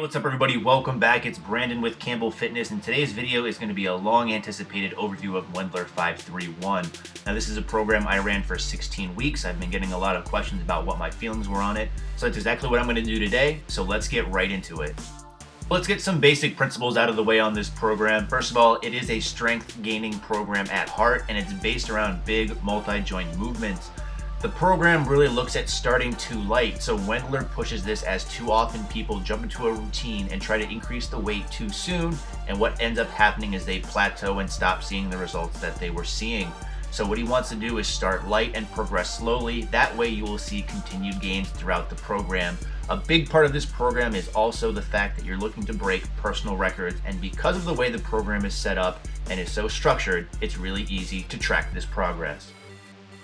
What's up everybody? Welcome back. It's Brandon with Campbell Fitness, and today's video is going to be a long anticipated overview of Wendler 531. Now this is a program I ran for 16 weeks. I've been getting a lot of questions about what my feelings were on it, so that's exactly what I'm going to do today. So let's get right into it. Let's get some basic principles out of the way on this program. First of all, it is a strength gaining program at heart, and it's based around big multi-joint movements. The program really looks at starting too light, so Wendler pushes this as too often people jump into a routine and try to increase the weight too soon, and what ends up happening is they plateau and stop seeing the results that they were seeing. So what he wants to do is start light and progress slowly. That way you will see continued gains throughout the program. A big part of this program is also the fact that you're looking to break personal records, and because of the way the program is set up and is so structured, it's really easy to track this progress.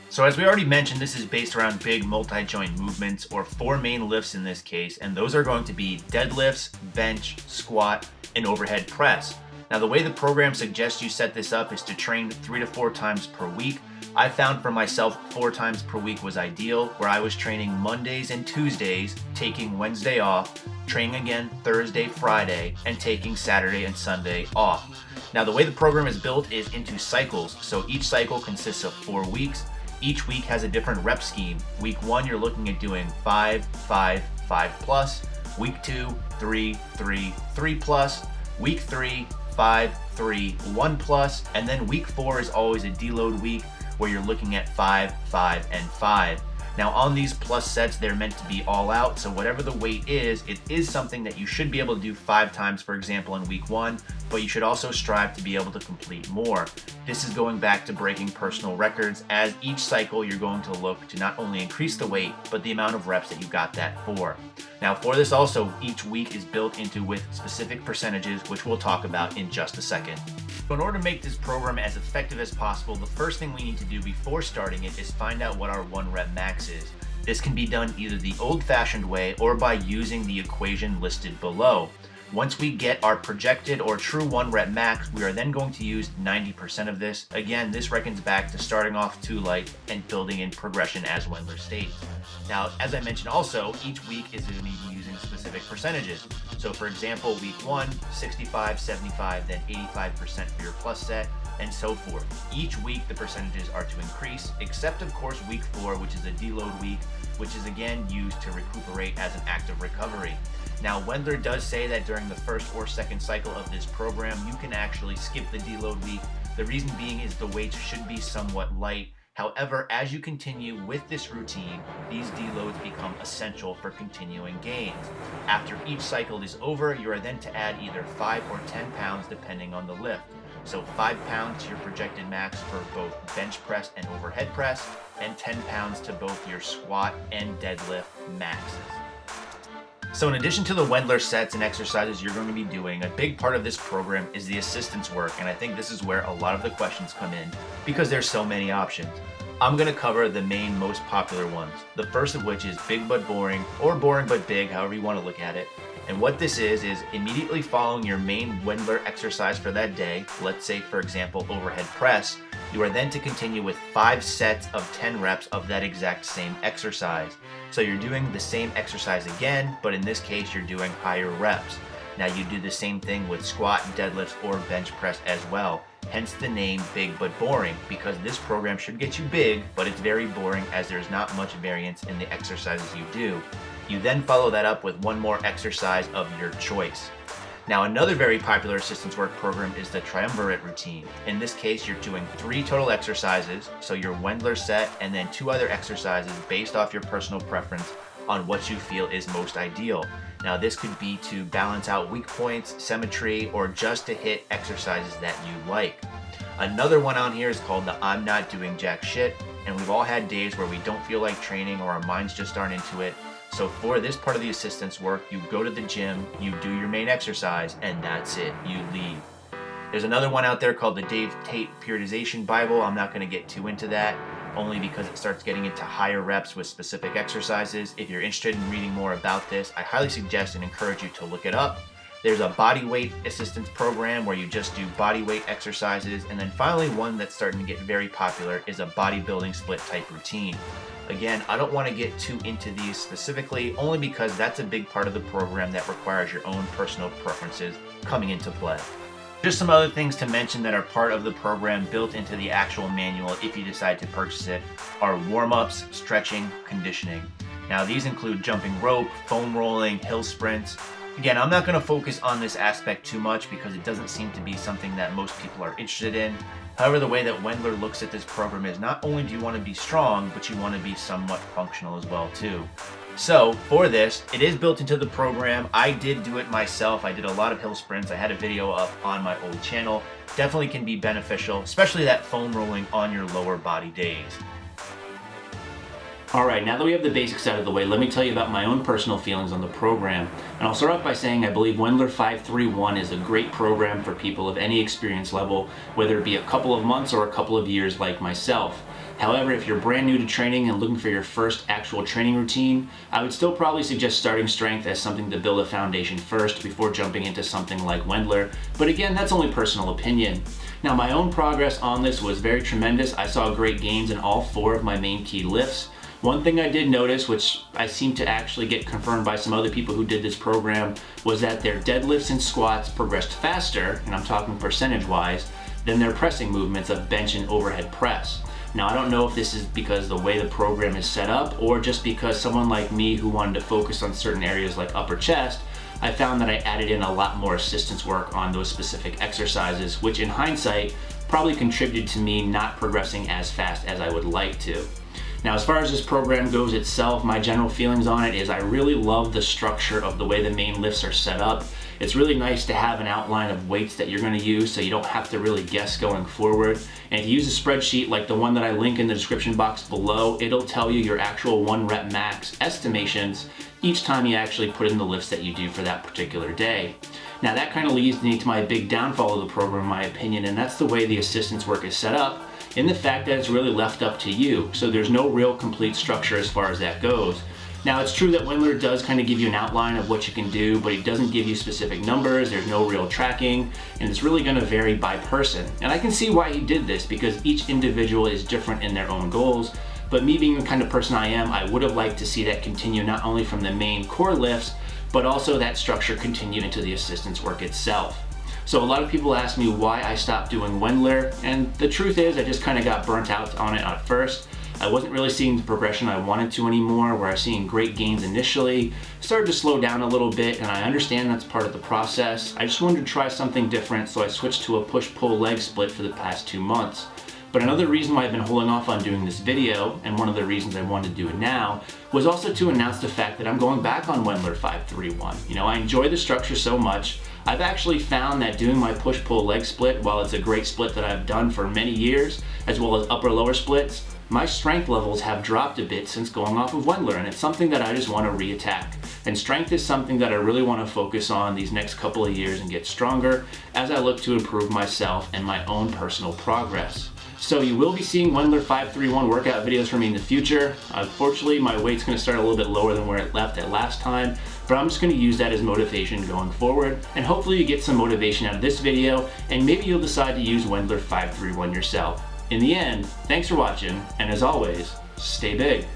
So as we already mentioned, this is based around big multi-joint movements, or 4 main lifts in this case, and those are going to be deadlifts, bench, squat, and overhead press. Now the way the program suggests you set this up is to train 3 to 4 times per week. I found for myself 4 times per week was ideal, where I was training Mondays and Tuesdays, taking Wednesday off, training again Thursday, Friday, and taking Saturday and Sunday off. Now the way the program is built is into cycles, so each cycle consists of 4 weeks. Each week has a different rep scheme. Week 1, you're looking at doing 5, 5, 5 plus. Week 2, 3, 3, 3 plus. Week 3, 5, 3, 1 plus. And then week 4 is always a deload week where you're looking at 5, 5, and 5. Now on these plus sets, they're meant to be all out, so whatever the weight is, it is something that you should be able to do 5 times, for example, in week 1, but you should also strive to be able to complete more. This is going back to breaking personal records, as each cycle you're going to look to not only increase the weight, but the amount of reps that you got that for. Now for this also, each week is built into with specific percentages, which we'll talk about in just a second. So in order to make this program as effective as possible, the first thing we need to do before starting it is find out what our 1 rep max is. This can be done either the old-fashioned way or by using the equation listed below. Once we get our projected or true 1 rep max, we are then going to use 90% of this. Again, this reckons back to starting off too light and building in progression as Wendler states. Now, as I mentioned also, each week is going to be using specific percentages. So for example, week 1, 65, 75, then 85% for your plus set, and so forth. Each week the percentages are to increase, except of course week 4, which is a deload week, which is again used to recuperate as an act of recovery. Now Wendler does say that during the first or second cycle of this program, you can actually skip the deload week. The reason being is the weights should be somewhat light. However, as you continue with this routine, these deloads become essential for continuing gains. After each cycle is over, you are then to add either 5 or 10 pounds depending on the lift. So 5 pounds to your projected max for both bench press and overhead press, and 10 pounds to both your squat and deadlift maxes. So in addition to the Wendler sets and exercises you're going to be doing, a big part of this program is the assistance work, and I think this is where a lot of the questions come in because there's so many options. I'm going to cover the main most popular ones, the first of which is big but boring, or boring but big, however you want to look at it. And what this is immediately following your main Wendler exercise for that day, let's say for example overhead press, you are then to continue with 5 sets of 10 reps of that exact same exercise. So you're doing the same exercise again, but in this case you're doing higher reps. Now you do the same thing with squat, deadlifts, or bench press as well. Hence the name big but boring, because this program should get you big, but it's very boring as there's not much variance in the exercises you do. You then follow that up with 1 more exercise of your choice. Now another very popular assistance work program is the Triumvirate Routine. In this case, you're doing 3 total exercises, so your Wendler set and then 2 other exercises based off your personal preference on what you feel is most ideal. Now this could be to balance out weak points, symmetry, or just to hit exercises that you like. Another one on here is called the I'm not doing jack shit, and we've all had days where we don't feel like training or our minds just aren't into it. So for this part of the assistance work, you go to the gym, you do your main exercise, and that's it, you leave. There's another one out there called the Dave Tate Periodization Bible. I'm not going to get too into that, only because it starts getting into higher reps with specific exercises. If you're interested in reading more about this, I highly suggest and encourage you to look it up. There's a body weight assistance program where you just do body weight exercises. And then finally, one that's starting to get very popular is a bodybuilding split type routine. Again, I don't want to get too into these specifically, only because that's a big part of the program that requires your own personal preferences coming into play. Just some other things to mention that are part of the program built into the actual manual if you decide to purchase it are warm-ups, stretching, conditioning. Now these include jumping rope, foam rolling, hill sprints. Again, I'm not going to focus on this aspect too much because it doesn't seem to be something that most people are interested in. However, the way that Wendler looks at this program is not only do you want to be strong, but you want to be somewhat functional as well too. So for this, it is built into the program. I did do it myself. I did a lot of hill sprints. I had a video up on my old channel. Definitely can be beneficial, especially that foam rolling on your lower body days. Alright, now that we have the basics out of the way, let me tell you about my own personal feelings on the program. And I'll start off by saying I believe Wendler 531 is a great program for people of any experience level, whether it be a couple of months or a couple of years like myself. However, if you're brand new to training and looking for your first actual training routine, I would still probably suggest starting strength as something to build a foundation first before jumping into something like Wendler. But again, that's only personal opinion. Now, my own progress on this was very tremendous. I saw great gains in all 4 of my main key lifts. One thing I did notice, which I seem to actually get confirmed by some other people who did this program, was that their deadlifts and squats progressed faster, and I'm talking percentage-wise, than their pressing movements of bench and overhead press. Now, I don't know if this is because the way the program is set up or just because someone like me who wanted to focus on certain areas like upper chest, I found that I added in a lot more assistance work on those specific exercises, which in hindsight probably contributed to me not progressing as fast as I would like to. Now, as far as this program goes itself, my general feelings on it is I really love the structure of the way the main lifts are set up. It's really nice to have an outline of weights that you're going to use so you don't have to really guess going forward. And if you use a spreadsheet like the one that I link in the description box below, it'll tell you your actual 1 rep max estimations each time you actually put in the lifts that you do for that particular day. Now, that kind of leads me to my big downfall of the program, in my opinion, and that's the way the assistance work is set up, in the fact that it's really left up to you. So there's no real complete structure as far as that goes. Now, it's true that Wendler does kind of give you an outline of what you can do, but he doesn't give you specific numbers. There's no real tracking, and it's really going to vary by person. And I can see why he did this, because each individual is different in their own goals. But me being the kind of person I am, I would have liked to see that continue not only from the main core lifts, but also that structure continue into the assistance work itself. So a lot of people ask me why I stopped doing Wendler, and the truth is I just kind of got burnt out on it at first. I wasn't really seeing the progression I wanted to anymore, where I was seeing great gains initially, started to slow down a little bit, and I understand that's part of the process. I just wanted to try something different, so I switched to a push-pull leg split for the past 2 months. But another reason why I've been holding off on doing this video, and one of the reasons I wanted to do it now, was also to announce the fact that I'm going back on Wendler 531. You know, I enjoy the structure so much. I've actually found that doing my push-pull leg split, while it's a great split that I've done for many years, as well as upper-lower splits, my strength levels have dropped a bit since going off of Wendler, and it's something that I just want to re-attack. And strength is something that I really want to focus on these next couple of years and get stronger as I look to improve myself and my own personal progress. So you will be seeing Wendler 531 workout videos from me in the future. Unfortunately, my weight's going to start a little bit lower than where it left at last time, but I'm just going to use that as motivation going forward, and hopefully you get some motivation out of this video, and maybe you'll decide to use Wendler 531 yourself. In the end, thanks for watching, and as always, stay big.